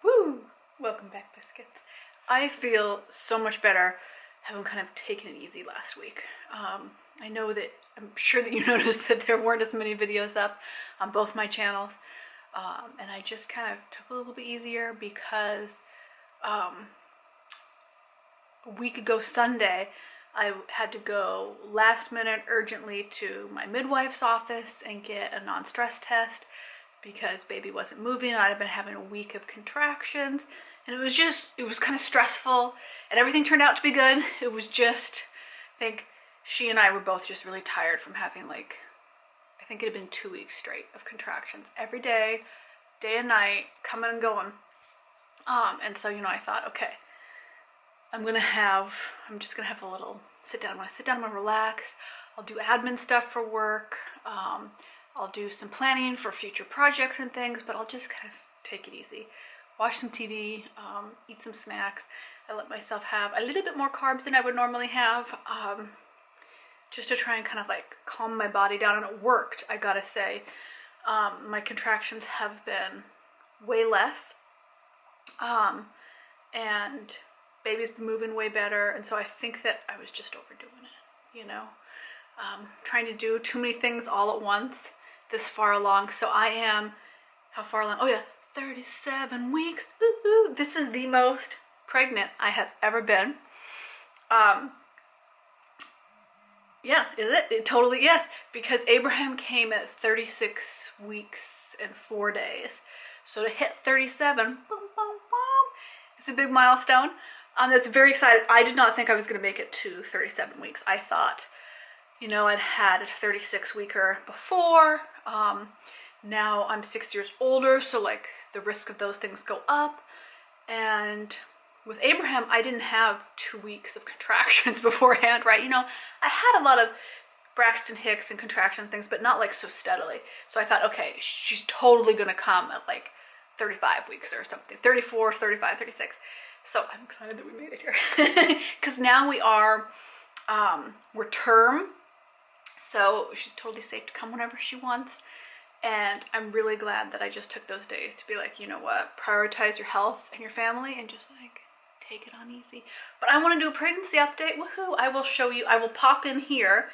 Woo! Welcome back, biscuits. I feel so much better having kind of taken it easy last week. I know that, I'm sure that you noticed that there weren't as many videos up on both my channels. And I just kind of took it a little bit easier because a week ago Sunday, I had to go last minute urgently to my midwife's office and get a non-stress test because baby wasn't moving. I'd been having a week of contractions and it was kind of stressful and everything turned out to be good. It was just, I think she and I were both just really tired from having I think it had been 2 weeks straight of contractions every day and night, coming and going. And so, I thought, okay, I'm just gonna have a little sit down. When I sit down, I'm gonna relax. I'll do admin stuff for work. I'll do some planning for future projects and things, but I'll just kind of take it easy. Watch some TV, eat some snacks. I let myself have a little bit more carbs than I would normally have, just to try and kind of calm my body down, and it worked, I gotta say. My contractions have been way less, and baby's been moving way better, and so I think that I was just overdoing it, trying to do too many things all at once this far along. So I am, how far along? Oh yeah, 37 weeks. Ooh, this is the most pregnant I have ever been. Yeah, is it? It totally, yes, because Abraham came at 36 weeks and 4 days. So to hit 37, boom, boom, boom, it's a big milestone. That's very exciting. I did not think I was going to make it to 37 weeks. I thought, I'd had a 36 weeker before. Now I'm 6 years older, so the risk of those things go up. And with Abraham, I didn't have 2 weeks of contractions beforehand, right? I had a lot of Braxton Hicks and contractions things, but not so steadily. So I thought, okay, she's totally going to come at 35 weeks or something, 34, 35, 36. So I'm excited that we made it here because now we're term. So she's totally safe to come whenever she wants. And I'm really glad that I just took those days to be you know what, prioritize your health and your family and just take it on easy. But I want to do a pregnancy update. Woohoo! I will show you, I will pop in here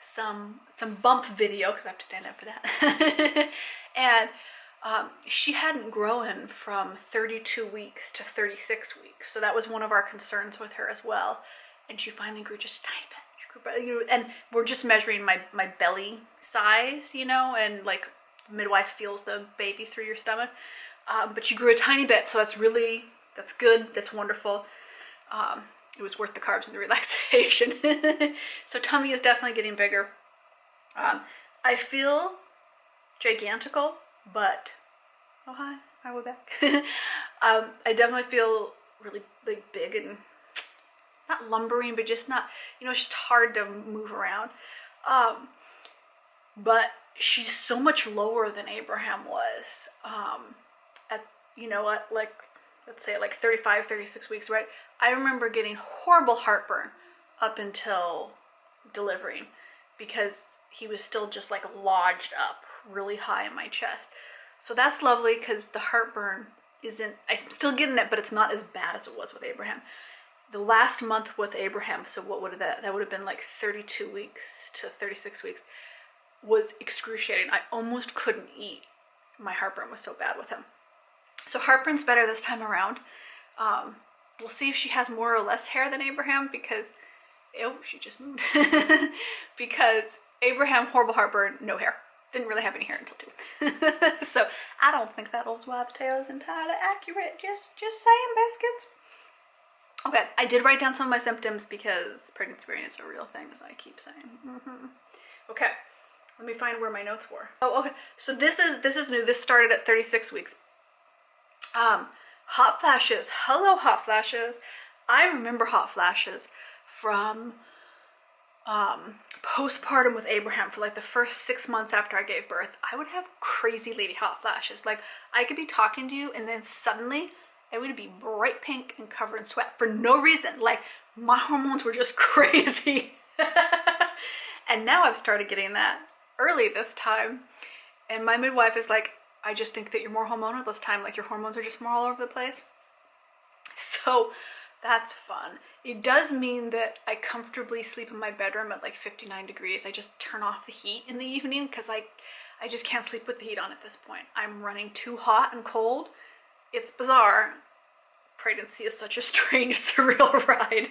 some bump video because I have to stand up for that. And she hadn't grown from 32 weeks to 36 weeks. So that was one of our concerns with her as well. And she finally grew just a tiny bit. And we're just measuring my belly size, and midwife feels the baby through your stomach. But she grew a tiny bit, so that's good, that's wonderful. It was worth the carbs and the relaxation. So tummy is definitely getting bigger. I feel gigantical, but oh hi, we're back. I definitely feel really big and not lumbering, but just not, it's just hard to move around. But she's so much lower than Abraham was at, let's say 35, 36 weeks, right? I remember getting horrible heartburn up until delivering because he was still just lodged up really high in my chest. So that's lovely because the heartburn I'm still getting it, but it's not as bad as it was with Abraham. The last month with Abraham, so what would that would have been 32 weeks to 36 weeks, was excruciating. I almost couldn't eat. My heartburn was so bad with him. So heartburn's better this time around. We'll see if she has more or less hair than Abraham because, she just moved. Because Abraham, horrible heartburn, no hair. Didn't really have any hair until 2. So I don't think that old wives' tale is entirely accurate. Just saying, biscuits. Okay, I did write down some of my symptoms because pregnancy brain is a real thing, as I keep saying. Okay, let me find where my notes were. Oh, okay. So this is new. This started at 36 weeks. Hot flashes. Hello, hot flashes. I remember hot flashes from postpartum with Abraham for the first 6 months after I gave birth. I would have crazy lady hot flashes. I could be talking to you and then suddenly I would be bright pink and covered in sweat for no reason. My hormones were just crazy. And now I've started getting that early this time. And my midwife is I just think that you're more hormonal this time, like your hormones are just more all over the place. So that's fun. It does mean that I comfortably sleep in my bedroom at like 59 degrees. I just turn off the heat in the evening because I just can't sleep with the heat on at this point. I'm running too hot and cold. It's bizarre. Pregnancy is such a strange, surreal ride.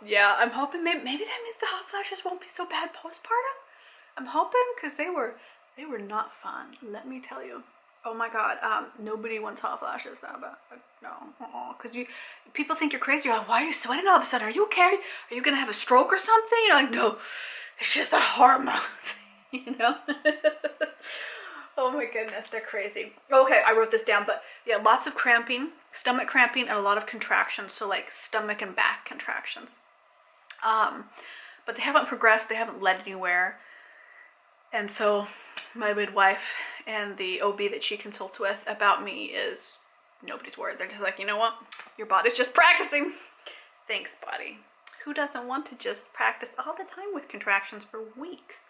Yeah, I'm hoping maybe that means the hot flashes won't be so bad postpartum. I'm hoping, because they were not fun, let me tell you. Oh my god, nobody wants hot flashes that bad. No, because people think you're crazy. You're like, why are you sweating all of a sudden? Are you okay? Are you gonna have a stroke or something? You're like, no, it's just the hormones, you know? Oh my goodness, they're crazy. Okay, I wrote this down, but yeah, lots of cramping, stomach cramping, and a lot of contractions, so like stomach and back contractions. But they haven't progressed, they haven't led anywhere. And so my midwife and the OB that she consults with about me is nobody's word. They're just like, you know what? Your body's just practicing. Thanks, body. Who doesn't want to just practice all the time with contractions for weeks?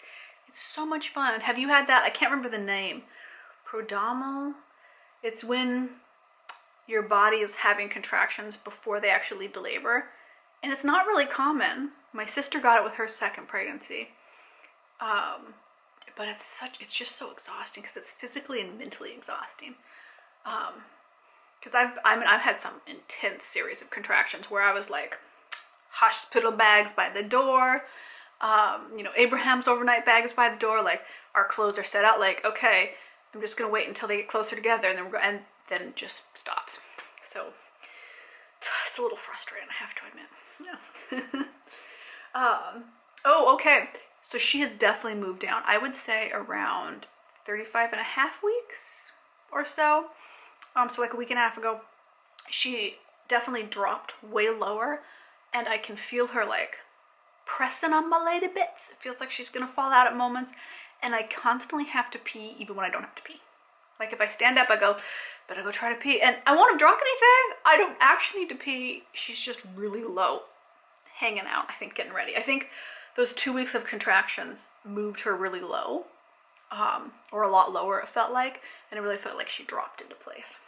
It's so much fun. Have you had that? I can't remember the name. Prodromal. It's when your body is having contractions before they actually lead to labor. And it's not really common. My sister got it with her second pregnancy. But it's just so exhausting because it's physically and mentally exhausting. Because I've had some intense series of contractions where I was like, hospital bags by the door. You know, Abraham's overnight bag is by the door. Like, our clothes are set out. Like, okay, I'm just gonna wait until they get closer together, and then it just stops. So it's a little frustrating, I have to admit. Yeah. Oh, okay. So she has definitely moved down. I would say around 35 and a half weeks or so. So like a week and a half ago, she definitely dropped way lower, and I can feel her like pressing on my lady bits. It feels like she's gonna fall out at moments, and I constantly have to pee even when I don't have to pee. Like if I stand up, I go, better go try to pee. And I won't have drunk anything. I don't actually need to pee. She's just really low, hanging out, I think, getting ready. I think those 2 weeks of contractions moved her really low, or a lot lower it felt like, and it really felt like she dropped into place.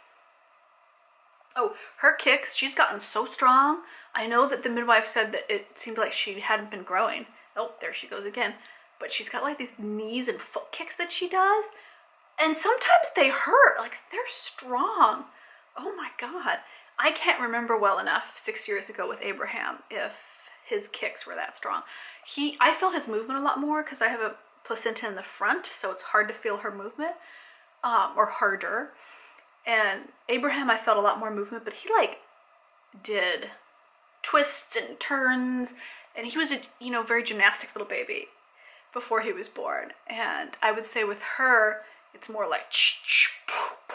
Oh, her kicks, she's gotten so strong. I know that the midwife said that it seemed like she hadn't been growing. Oh, there she goes again. But she's got like these knees and foot kicks that she does, and sometimes they hurt, like they're strong. Oh my god. I can't remember well enough 6 years ago with Abraham if his kicks were that strong. I felt his movement a lot more because I have a placenta in the front, so it's hard to feel her movement, or harder. And Abraham, I felt a lot more movement, but he like did twists and turns, and he was a, you know, very gymnastics little baby before he was born. And I would say with her, it's more like,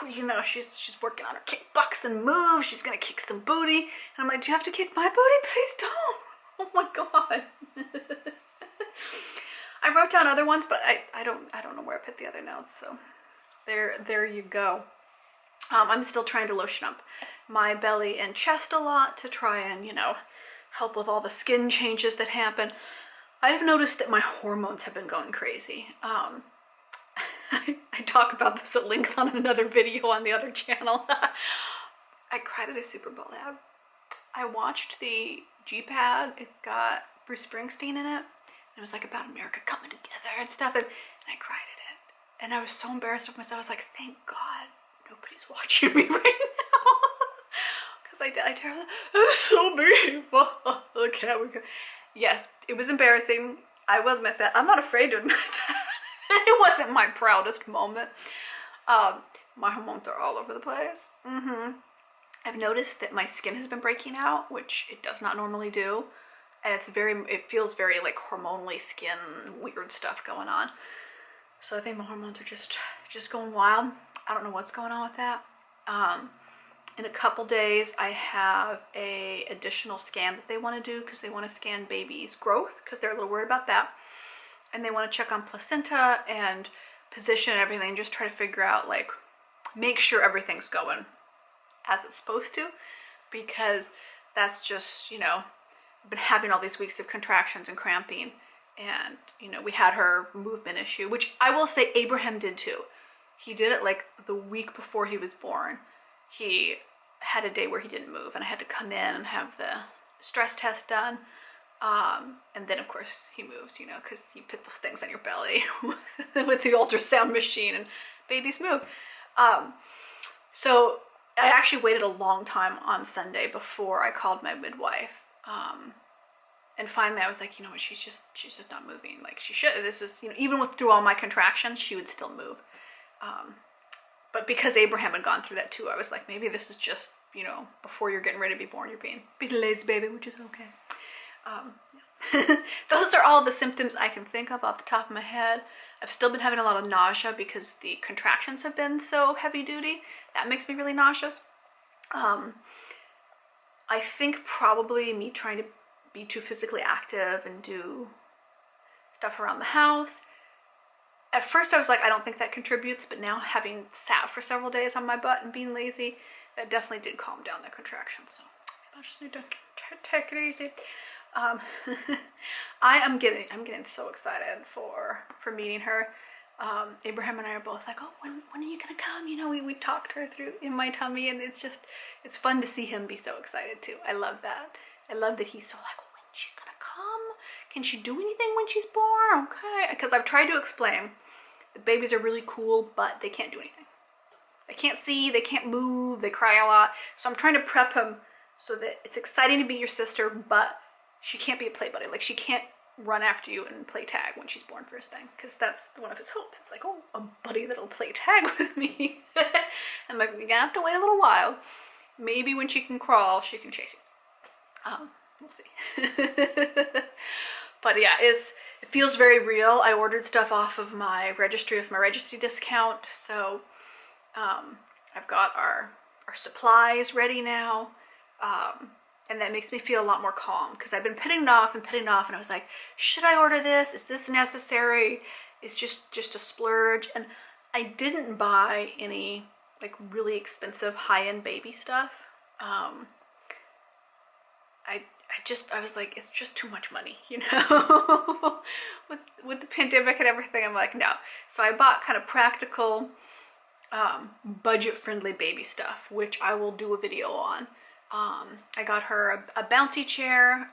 you know, she's working on her kickboxing moves. She's gonna kick some booty, and I'm like, do you have to kick my booty? Please don't. Oh my god. I wrote down other ones, but I don't know where I put the other notes. So there you go. I'm still trying to lotion up my belly and chest a lot to try and, you know, help with all the skin changes that happen. I've noticed that my hormones have been going crazy. I talk about this at length on another video on the other channel. I cried at a Super Bowl ad. I watched the G-Pad. It's got Bruce Springsteen in it. It was like about America coming together and stuff, and I cried at it. And I was so embarrassed with myself. I was like, thank God nobody's watching me right now. Because I tell her, it's so beautiful. Okay, we go. Yes, it was embarrassing. I will admit that. I'm not afraid to admit that. It wasn't my proudest moment. My hormones are all over the place. I've noticed that my skin has been breaking out, which it does not normally do. And it feels very like hormonally skin, weird stuff going on. So I think my hormones are just going wild. I don't know what's going on with that. In a couple days, I have a additional scan that they want to do because they want to scan baby's growth because they're a little worried about that. And they want to check on placenta and position and everything, just try to figure out, like, make sure everything's going as it's supposed to, because that's just, you know, I've been having all these weeks of contractions and cramping, and, you know, we had her movement issue, which I will say Abraham did too. He did it like the week before he was born. He had a day where he didn't move, and I had to come in and have the stress test done. And then of course he moves, you know, because you put those things on your belly with the ultrasound machine, and babies move. So I actually waited a long time on Sunday before I called my midwife. And finally I was like, you know what, she's just not moving. Like she should, this is, you know, even through all my contractions, she would still move. But because Abraham had gone through that too, I was like, maybe this is just, you know, before you're getting ready to be born, you're being lazy baby, which is okay. Yeah. Those are all the symptoms I can think of off the top of my head. I've still been having a lot of nausea because the contractions have been so heavy duty. That makes me really nauseous. I think probably me trying to be too physically active and do stuff around the house. At first I was like, I don't think that contributes, but now having sat for several days on my butt and being lazy, that definitely did calm down the contractions. So I just need to take it easy. I'm getting so excited for meeting her. Abraham and I are both like, oh, when are you gonna come? You know, we talked her through in my tummy, and it's fun to see him be so excited too. I love that. I love that he's so like, when's she gonna come? Can she do anything when she's born? Okay, because I've tried to explain, the babies are really cool, but they can't do anything. They can't see, they can't move, they cry a lot. So I'm trying to prep him so that it's exciting to be your sister, but she can't be a play buddy. Like she can't run after you and play tag when she's born first thing, because that's one of his hopes. It's like, oh, a buddy that'll play tag with me. I'm like, we're gonna have to wait a little while. Maybe when she can crawl, she can chase you. We'll see. But yeah, it feels very real. I ordered stuff off of my registry with my registry discount, so I've got our supplies ready now. And that makes me feel a lot more calm, because I've been putting it off, and I was like, should I order this? Is this necessary? It's just a splurge. And I didn't buy any like really expensive high-end baby stuff. I was like, it's just too much money, you know? with the pandemic and everything, I'm like, no. So I bought kind of practical, budget-friendly baby stuff, which I will do a video on. I got her a bouncy chair,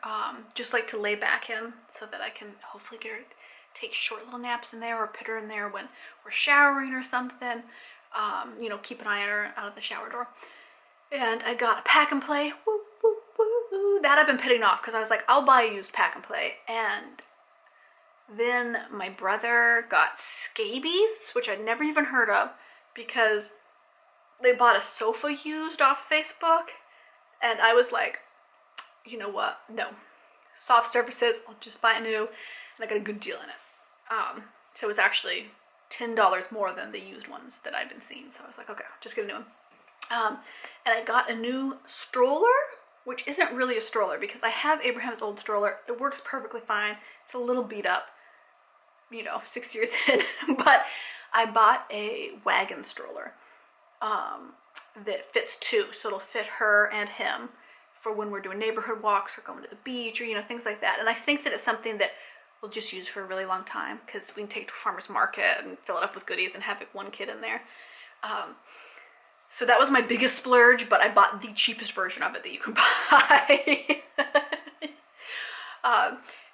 just like to lay back in, so that I can hopefully get her to take short little naps in there, or put her in there when we're showering or something. You know, keep an eye on her out of the shower door. And I got a pack and play. Woo, woo, woo, woo. That I've been putting off, because I was like, I'll buy a used pack and play. And then my brother got scabies, which I'd never even heard of, because they bought a sofa used off Facebook. And I was like, you know what? No. Soft surfaces, I'll just buy a new. And I got a good deal in it. So it was actually $10 more than the used ones that I'd been seeing. So I was like, okay, I'll just get a new one. And I got a new stroller, which isn't really a stroller, because I have Abraham's old stroller. It works perfectly fine. It's a little beat up, you know, 6 years in. But I bought a wagon stroller. That fits two, so it'll fit her and him for when we're doing neighborhood walks or going to the beach, or, you know, things like that. And I think that it's something that we'll just use for a really long time, because we can take to a farmer's market and fill it up with goodies and have like one kid in there. So that was my biggest splurge, but I bought the cheapest version of it that you can buy.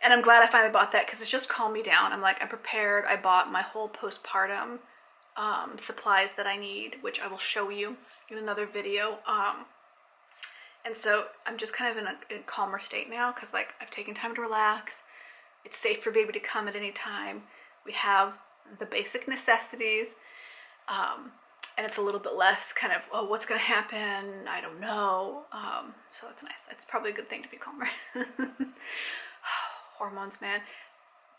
And I'm glad I finally bought that, because it's just calmed me down. I'm like, I'm prepared. I bought my whole postpartum supplies that I need, which I will show you in another video. And so I'm just kind of in a calmer state now, because like I've taken time to relax. It's safe for baby to come at any time. We have the basic necessities, and it's a little bit less kind of, oh, what's gonna happen? I don't know. So that's nice. It's probably a good thing to be calmer. Hormones, man.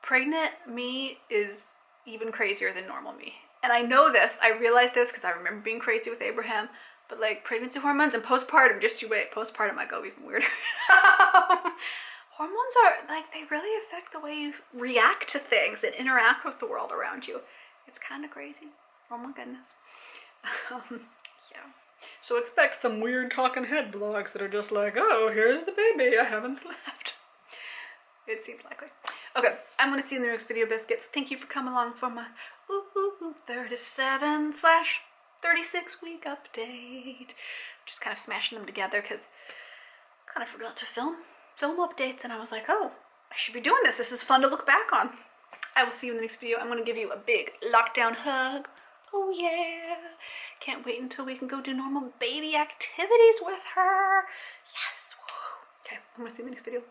Pregnant me is even crazier than normal me. And I know this, I realize this, because I remember being crazy with Abraham, but like pregnancy hormones and postpartum, just you wait, postpartum might go even weirder. Hormones are, like, they really affect the way you react to things and interact with the world around you. It's kind of crazy. Oh my goodness. Yeah. So expect some weird talking head vlogs that are just like, oh, here's the baby, I haven't slept. It seems likely. Okay, I'm going to see you in the next video, biscuits. Thank you for coming along for my 37 slash 36 week update. Just kind of smashing them together because I kind of forgot to film updates, and I was like, oh, I should be doing this. This is fun to look back on. I will see you in the next video. I'm going to give you a big lockdown hug. Oh yeah. Can't wait until we can go do normal baby activities with her. Yes. Woo. Okay, I'm going to see you in the next video.